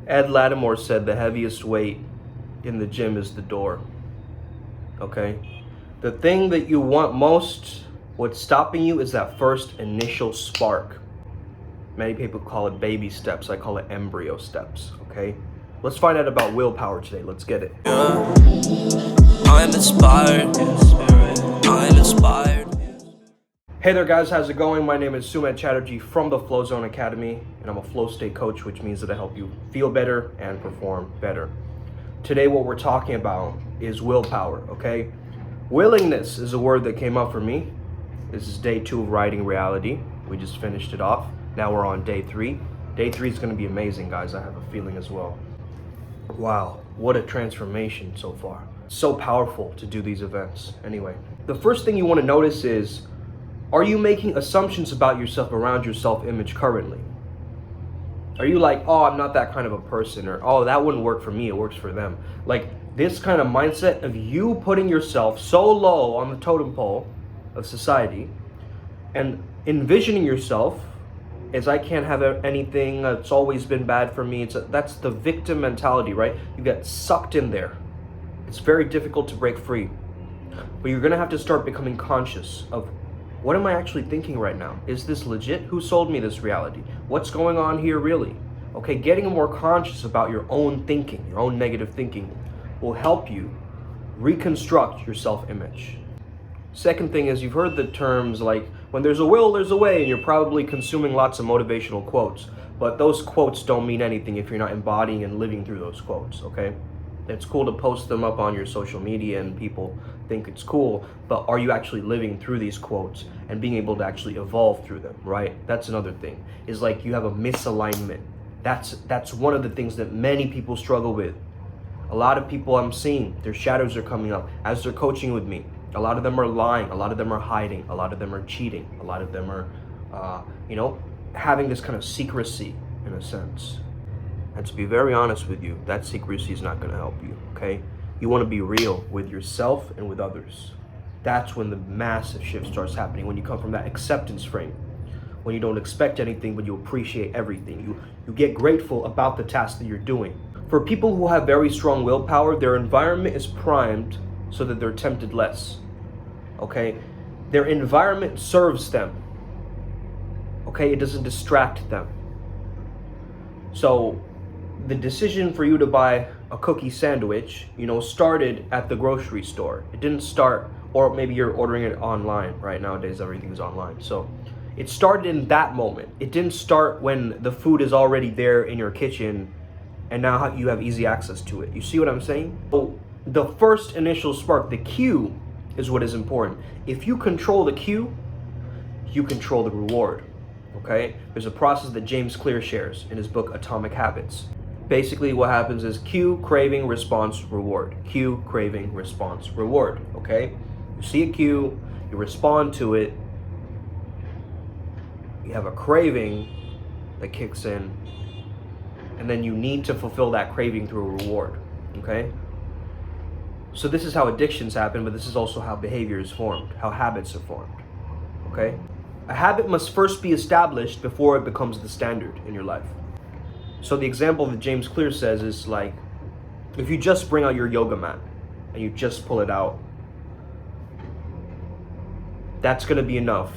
Ed Lattimore said the heaviest weight in the gym is the door. Okay? The thing that you want most, what's stopping you, is that first initial spark. Many people call it baby steps. I call it embryo steps. Okay? Let's find out about willpower today. Let's get it. I'm inspired. I'm inspired. Hey there guys, how's it going? My name is Sumit Chatterjee from the Flow Zone Academy, and I'm a flow state coach, which means that I help you feel better and perform better. Today what we're talking about is willpower, okay? Willingness is a word that came up for me. This is day 2 of writing reality. We just finished it off. Now we're on day 3. Day 3 is going to be amazing, guys. I have a feeling as well. Wow, what a transformation so far. So powerful to do these events. Anyway, the first thing you want to notice is, are you making assumptions about yourself around your self-image currently? Are you like, oh, I'm not that kind of a person, or oh, that wouldn't work for me, it works for them? Like this kind of mindset of you putting yourself so low on the totem pole of society and envisioning yourself as I can't have anything, it's always been bad for me. That's the victim mentality, right? You get sucked in there. It's very difficult to break free. But you're gonna have to start becoming conscious of, what am I actually thinking right now? Is this legit? Who sold me this reality? What's going on here really? Okay, getting more conscious about your own thinking, your own negative thinking, will help you reconstruct your self-image. Second thing is, you've heard the terms like, when there's a will, there's a way, and you're probably consuming lots of motivational quotes. But those quotes don't mean anything if you're not embodying and living through those quotes, okay? It's cool to post them up on your social media and people think it's cool, but are you actually living through these quotes and being able to actually evolve through them, right? That's another thing, is like you have a misalignment. That's one of the things that many people struggle with. A lot of people I'm seeing, their shadows are coming up as they're coaching with me. A lot of them are lying, a lot of them are hiding, a lot of them are cheating, a lot of them are, having this kind of secrecy in a sense. And to be very honest with you, that secrecy is not going to help you, okay? You want to be real with yourself and with others. That's when the massive shift starts happening, when you come from that acceptance frame, when you don't expect anything, but you appreciate everything. You get grateful about the task that you're doing. For people who have very strong willpower, their environment is primed so that they're tempted less, okay? Their environment serves them, okay? It doesn't distract them. So the decision for you to buy a cookie sandwich, started at the grocery store. It didn't start, or maybe you're ordering it online, right? Nowadays, everything's online. So it started in that moment. It didn't start when the food is already there in your kitchen and now you have easy access to it. You see what I'm saying? So the first initial spark, the cue, is what is important. If you control the cue, you control the reward, okay? There's a process that James Clear shares in his book, Atomic Habits. Basically what happens is cue, craving, response, reward. Cue, craving, response, reward, okay? You see a cue, you respond to it, you have a craving that kicks in, and then you need to fulfill that craving through a reward, okay? So this is how addictions happen, but this is also how behavior is formed, how habits are formed, okay? A habit must first be established before it becomes the standard in your life. So the example that James Clear says is like, if you just bring out your yoga mat and you just pull it out, that's gonna be enough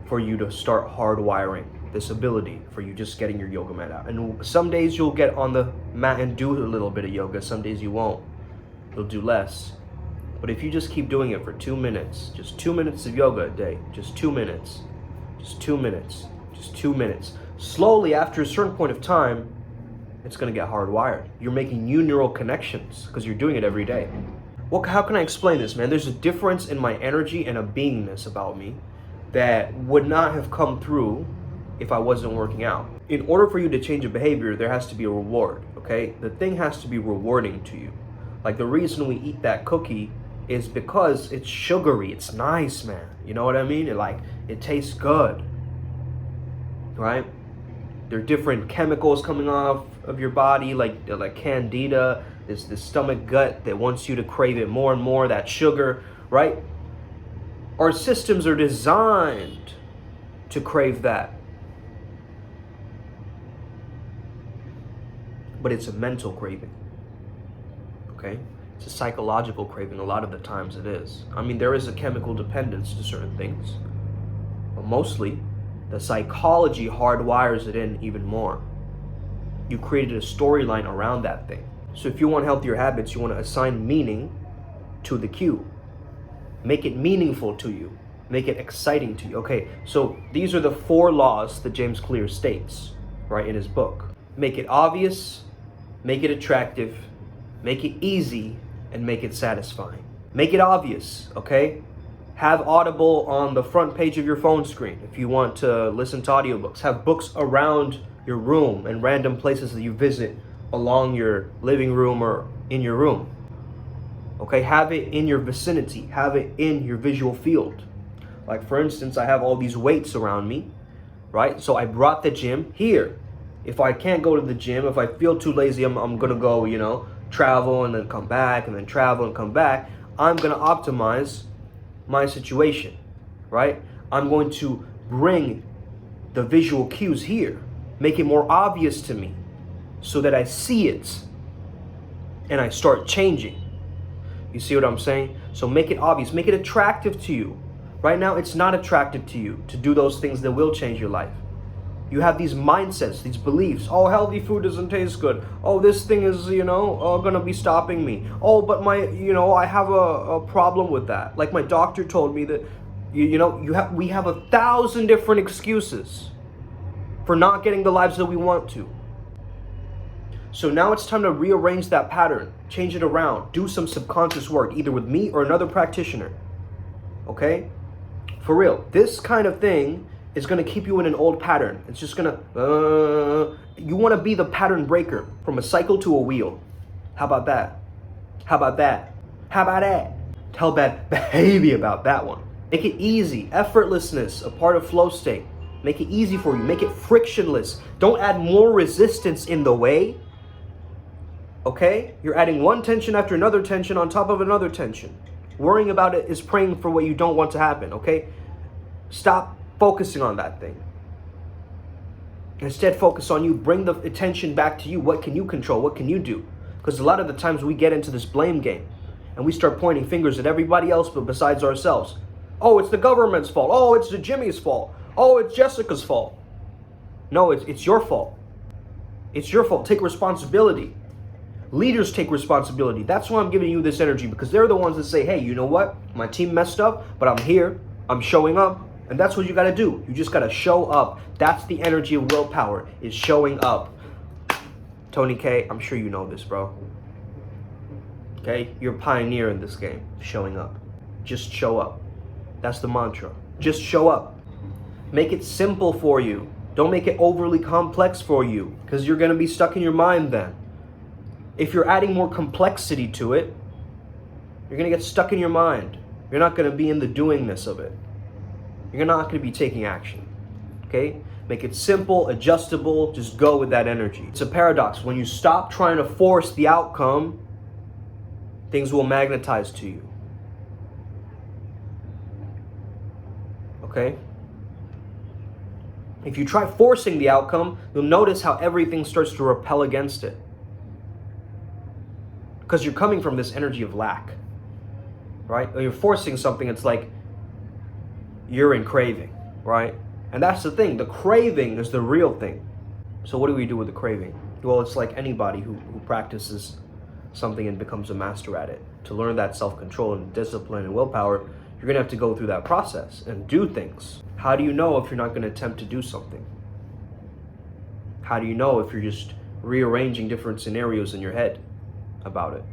for you to start hardwiring this ability for you just getting your yoga mat out. And some days you'll get on the mat and do a little bit of yoga, some days you won't. You'll do less. But if you just keep doing it for 2 minutes, just 2 minutes of yoga a day, just 2 minutes, just 2 minutes, just 2 minutes. Slowly, after a certain point of time, it's gonna get hardwired. You're making new neural connections because you're doing it every day. Well, how can I explain this, man? There's a difference in my energy and a beingness about me that would not have come through if I wasn't working out. In order for you to change a behavior, there has to be a reward, okay? The thing has to be rewarding to you. Like the reason we eat that cookie is because it's sugary, it's nice, man. You know what I mean? It tastes good, right? There are different chemicals coming off of your body, like candida, this stomach gut that wants you to crave it more and more, that sugar, right? Our systems are designed to crave that. but it's a mental craving. Okay? It's a psychological craving. A lot of the times it is. I mean, there is a chemical dependence to certain things, but mostly the psychology hardwires it in even more. You created a storyline around that thing. So if you want healthier habits, you want to assign meaning to the cue. Make it meaningful to you. Make it exciting to you. Okay, so these are the 4 laws that James Clear states, right, in his book. Make it obvious, make it attractive, make it easy, and make it satisfying. Make it obvious, okay? Have Audible on the front page of your phone screen if you want to listen to audiobooks. Have books around your room and random places that you visit along your living room or in your room. Okay, have it in your vicinity. Have it in your visual field. Like for instance, I have all these weights around me, right? So I brought the gym here. If I can't go to the gym, if I feel too lazy, I'm gonna go, travel and then come back and then travel and come back. I'm gonna optimize my situation, right? I'm going to bring the visual cues here, make it more obvious to me so that I see it and I start changing. You see what I'm saying? So make it obvious, make it attractive to you. Right now, it's not attractive to you to do those things that will change your life. You have these mindsets, these beliefs. Oh, healthy food doesn't taste good. Oh, this thing is, gonna be stopping me. Oh, but I have a problem with that. Like my doctor told me that, we have 1,000 different excuses for not getting the lives that we want to. So now it's time to rearrange that pattern, change it around, do some subconscious work, either with me or another practitioner. Okay? For real, this kind of thing is going to keep you in an old pattern. It's just going to, you want to be the pattern breaker from a cycle to a wheel. How about that? How about that? How about that? Tell bad baby about that one. Make it easy. Effortlessness, a part of flow state. Make it easy for you. Make it frictionless. Don't add more resistance in the way. Okay? You're adding one tension after another tension on top of another tension. Worrying about it is praying for what you don't want to happen, okay? Stop focusing on that thing. Instead, focus on you. Bring the attention back to you. What can you control? What can you do? Because a lot of the times we get into this blame game and we start pointing fingers at everybody else but besides ourselves. Oh, it's the government's fault. Oh, it's the Jimmy's fault. Oh, it's Jessica's fault. No, it's your fault. It's your fault. Take responsibility. Leaders take responsibility. That's why I'm giving you this energy, because they're the ones that say, hey, you know what? My team messed up, but I'm here. I'm showing up. And that's what you got to do. You just got to show up. That's the energy of willpower, is showing up. Tony K, I'm sure you know this, bro. Okay? You're a pioneer in this game, showing up. Just show up. That's the mantra. Just show up. Make it simple for you. Don't make it overly complex for you, because you're going to be stuck in your mind then. If you're adding more complexity to it, you're going to get stuck in your mind. You're not going to be in the doingness of it. You're not going to be taking action. Okay? Make it simple, adjustable, just go with that energy. It's a paradox. When you stop trying to force the outcome, things will magnetize to you. Okay? If you try forcing the outcome, you'll notice how everything starts to repel against it. Because you're coming from this energy of lack, right? When you're forcing something, it's like you're in craving, right? And that's the thing. The craving is the real thing. So what do we do with the craving? Well, it's like anybody who practices something and becomes a master at it. To learn that self-control and discipline and willpower, you're going to have to go through that process and do things. How do you know if you're not going to attempt to do something? How do you know if you're just rearranging different scenarios in your head about it?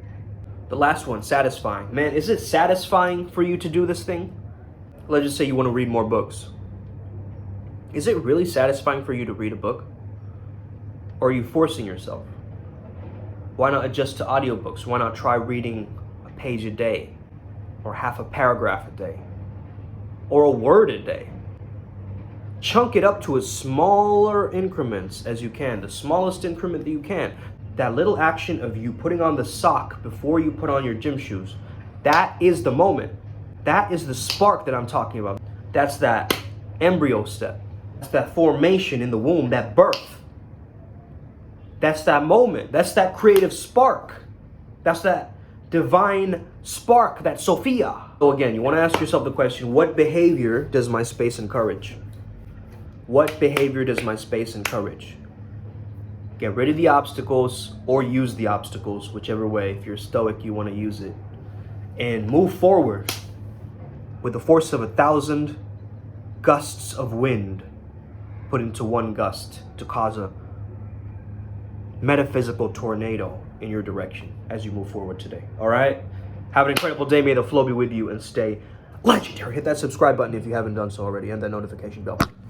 The last one, satisfying. Man, is it satisfying for you to do this thing? Let's just say you want to read more books. Is it really satisfying for you to read a book? Or are you forcing yourself? Why not adjust to audiobooks? Why not try reading a page a day? Or half a paragraph a day? Or a word a day? Chunk it up to as smaller increments as you can, the smallest increment that you can. That little action of you putting on the sock before you put on your gym shoes, that is the moment. That is the spark that I'm talking about. That's that embryo step. That's that formation in the womb, that birth. That's that moment. That's that creative spark. That's that divine spark, that Sophia. So again, you want to ask yourself the question, what behavior does my space encourage? What behavior does my space encourage? Get rid of the obstacles or use the obstacles, whichever way. If you're stoic, you want to use it. And move forward with the force of 1,000 gusts of wind put into one gust to cause a metaphysical tornado in your direction as you move forward today. All right? Have an incredible day. May the flow be with you and stay legendary. Hit that subscribe button if you haven't done so already and that notification bell.